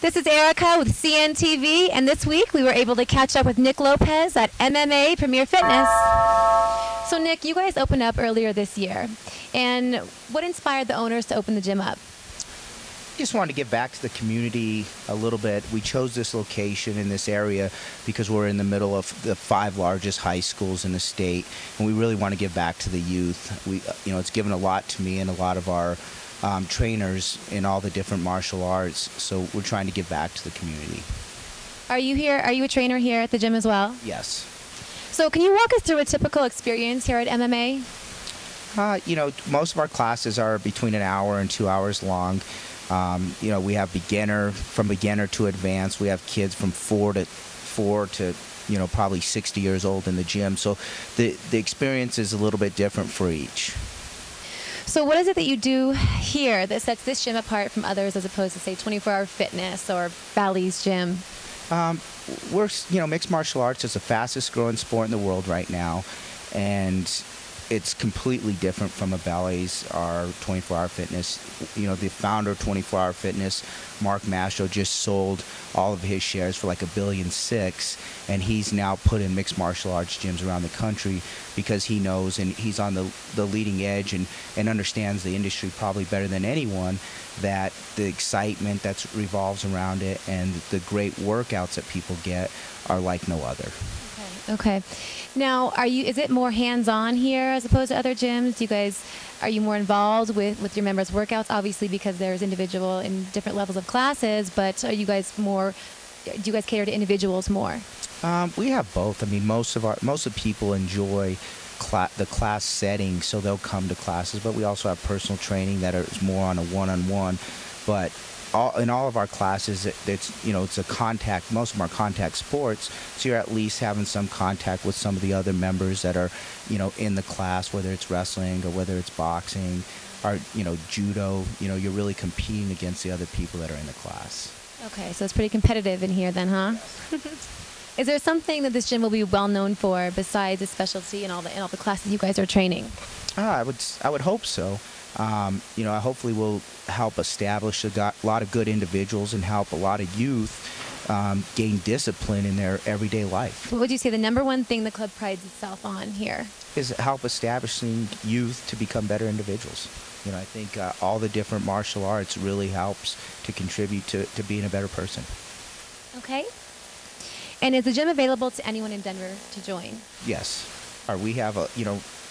This is Erica with CNTV, and this week we were able to catch up with Nick Lopez at MMA Premier Fitness. So Nick, you guys opened up earlier this year, and what inspired the owners to open the gym up? Just wanted to give back to the community a little bit. We chose this location in this area because we're in the middle of the 5 largest high schools in the state, and we really want to give back to the youth. It's given a lot to me and a lot of our trainers in all the different martial arts, so we're trying to give back to the community. Are you a trainer here at the gym as well? Yes. So can you walk us through a typical experience here at MMA? Most of our classes are between an hour and 2 hours long. We have from beginner to advanced. We have kids from 4 to probably 60 years old in the gym. So the experience is a little bit different for each. So what is it that you do here that sets this gym apart from others as opposed to, say, 24-hour fitness or Bally's gym? Mixed martial arts is the fastest growing sport in the world right now, and it's completely different from a Bally's or 24-hour fitness. The founder of 24-hour fitness, Mark Mastro, just sold all of his shares for like $1.6 billion, and he's now put in mixed martial arts gyms around the country because he knows, and he's on the leading edge and understands the industry probably better than anyone, that the excitement that revolves around it and the great workouts that people get are like no other. Okay. Now, is it more hands-on here as opposed to other gyms? Are you more involved with your members' workouts? Obviously, because there's individual in different levels of classes, but do you guys cater to individuals more? We have both. I mean, most of people enjoy the class setting, so they'll come to classes, but we also have personal training that is more on a one-on-one. But in all of our classes, it's a contact. Most of them are contact sports, so you're at least having some contact with some of the other members that are, in the class, whether it's wrestling or whether it's boxing or judo. You're really competing against the other people that are in the class. Okay, so it's pretty competitive in here, then, huh? Is there something that this gym will be well known for besides its specialty and all the classes you guys are training? I would hope so. I hopefully will help establish a lot of good individuals and help a lot of youth gain discipline in their everyday life. What would you say the number one thing the club prides itself on here? Is help establishing youth to become better individuals. I think all the different martial arts really helps to contribute to being a better person. Okay. And is the gym available to anyone in Denver to join? Yes. We have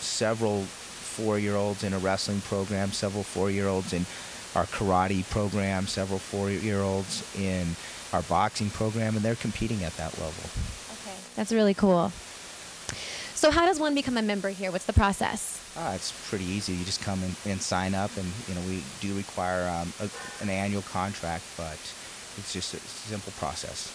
several 4-year-olds in a wrestling program, several 4-year-olds in our karate program, several 4-year-olds in our boxing program, and they're competing at that level. Okay, that's really cool. So how does one become a member here? What's the process? It's pretty easy. You just come and sign up, and we do require an annual contract, but it's just a simple process.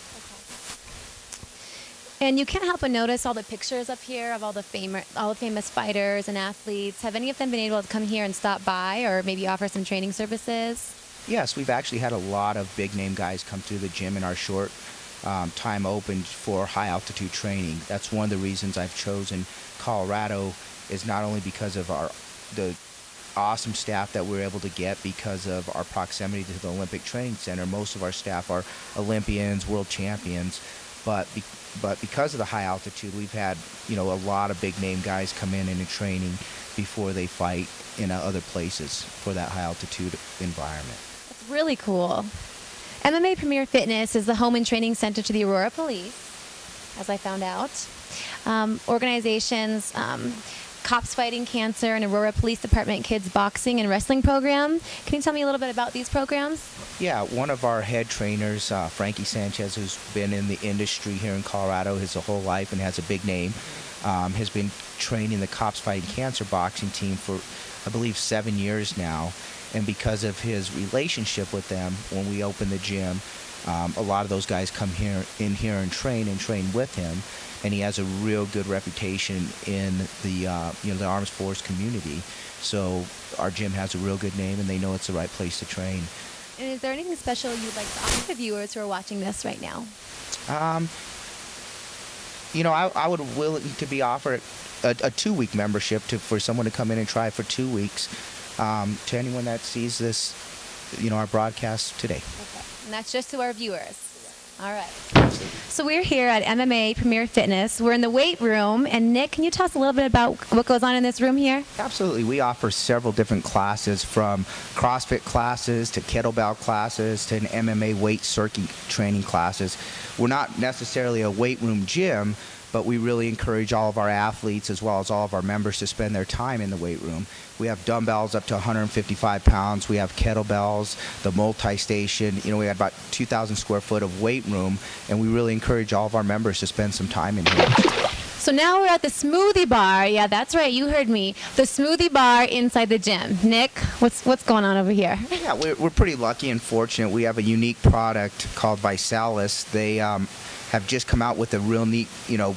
And you can't help but notice all the pictures up here of all the famous fighters and athletes. Have any of them been able to come here and stop by or maybe offer some training services? Yes, we've actually had a lot of big-name guys come through the gym in our short time open for high-altitude training. That's one of the reasons I've chosen Colorado, is not only because of the awesome staff that we're able to get because of our proximity to the Olympic Training Center. Most of our staff are Olympians, world champions, but because of the high altitude, we've had a lot of big name guys come in and training before they fight in other places for that high altitude environment. That's really cool. MMA Premier Fitness is the home and training center to the Aurora Police, as I found out. Organizations, Cops Fighting Cancer and Aurora Police Department Kids Boxing and Wrestling Program. Can you tell me a little bit about these programs? Yeah, one of our head trainers, Frankie Sanchez, who's been in the industry here in Colorado his whole life and has a big name, has been training the Cops Fighting Cancer boxing team for, I believe, 7 years now. And because of his relationship with them, when we open the gym, a lot of those guys come in here and train with him. And he has a real good reputation in the armed force community. So our gym has a real good name, and they know it's the right place to train. And is there anything special you'd like to offer the viewers who are watching this right now? I would willing to be offered a 2-week membership for someone to come in and try for 2 weeks. To anyone that sees this, our broadcast today. Okay. And that's just to our viewers. All right. So we're here at MMA Premier Fitness. We're in the weight room. And Nick, can you tell us a little bit about what goes on in this room here? Absolutely. We offer several different classes, from CrossFit classes to kettlebell classes to an MMA weight circuit training classes. We're not necessarily a weight room gym, but we really encourage all of our athletes as well as all of our members to spend their time in the weight room. We have dumbbells up to 155 pounds. We have kettlebells, the multi-station. We have about 2,000 square foot of weight room, and we really encourage all of our members to spend some time in here. So now we're at the Smoothie Bar. Yeah, that's right. You heard me. The Smoothie Bar inside the gym. Nick, what's going on over here? Yeah, we're pretty lucky and fortunate. We have a unique product called Visalis. They have just come out with a real neat,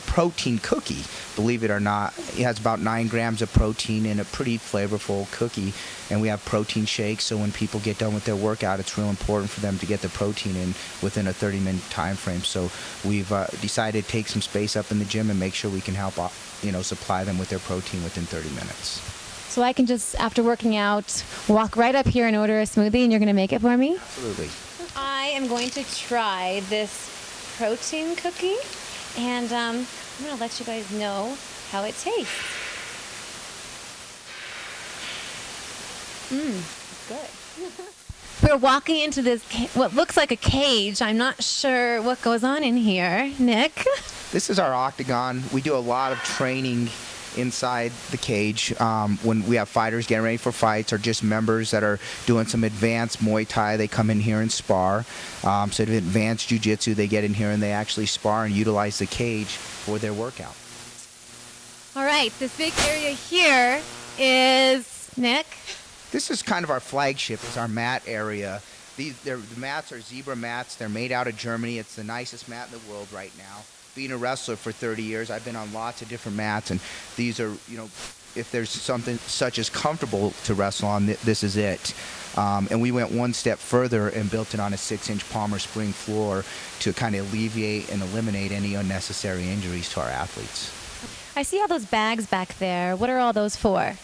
protein cookie. Believe it or not, it has about 9 grams of protein in a pretty flavorful cookie. And we have protein shakes, so when people get done with their workout, it's real important for them to get the protein in within a 30-minute time frame. So we've decided to take some space up in the gym and make sure we can help, supply them with their protein within 30 minutes. So I can just, after working out, walk right up here and order a smoothie, and you're going to make it for me? Absolutely. I am going to try this protein cookie, and I'm going to let you guys know how it tastes. It's good. We're walking into this, what looks like a cage. I'm not sure what goes on in here. Nick? This is our octagon. We do a lot of training inside the cage when we have fighters getting ready for fights, or just members that are doing some advanced Muay Thai. They come in here and spar. So advanced Jiu-Jitsu, they get in here and they actually spar and utilize the cage for their workout. All right, this big area here is, Nick? This is kind of our flagship, is our mat area. The mats are zebra mats. They're made out of Germany. It's the nicest mat in the world right now. Being a wrestler for 30 years, I've been on lots of different mats, and these are, if there's something such as comfortable to wrestle on, this is it. And we went one step further and built it on a 6-inch Palmer spring floor to kind of alleviate and eliminate any unnecessary injuries to our athletes. I see all those bags back there. What are all those for?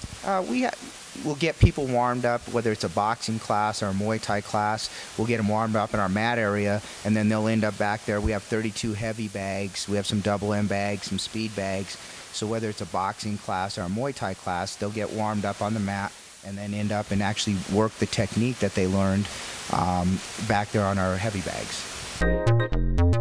We'll get people warmed up, whether it's a boxing class or a Muay Thai class. We'll get them warmed up in our mat area, and then they'll end up back there. We have 32 heavy bags. We have some double M bags, some speed bags. So whether it's a boxing class or a Muay Thai class, they'll get warmed up on the mat and then end up and actually work the technique that they learned back there on our heavy bags.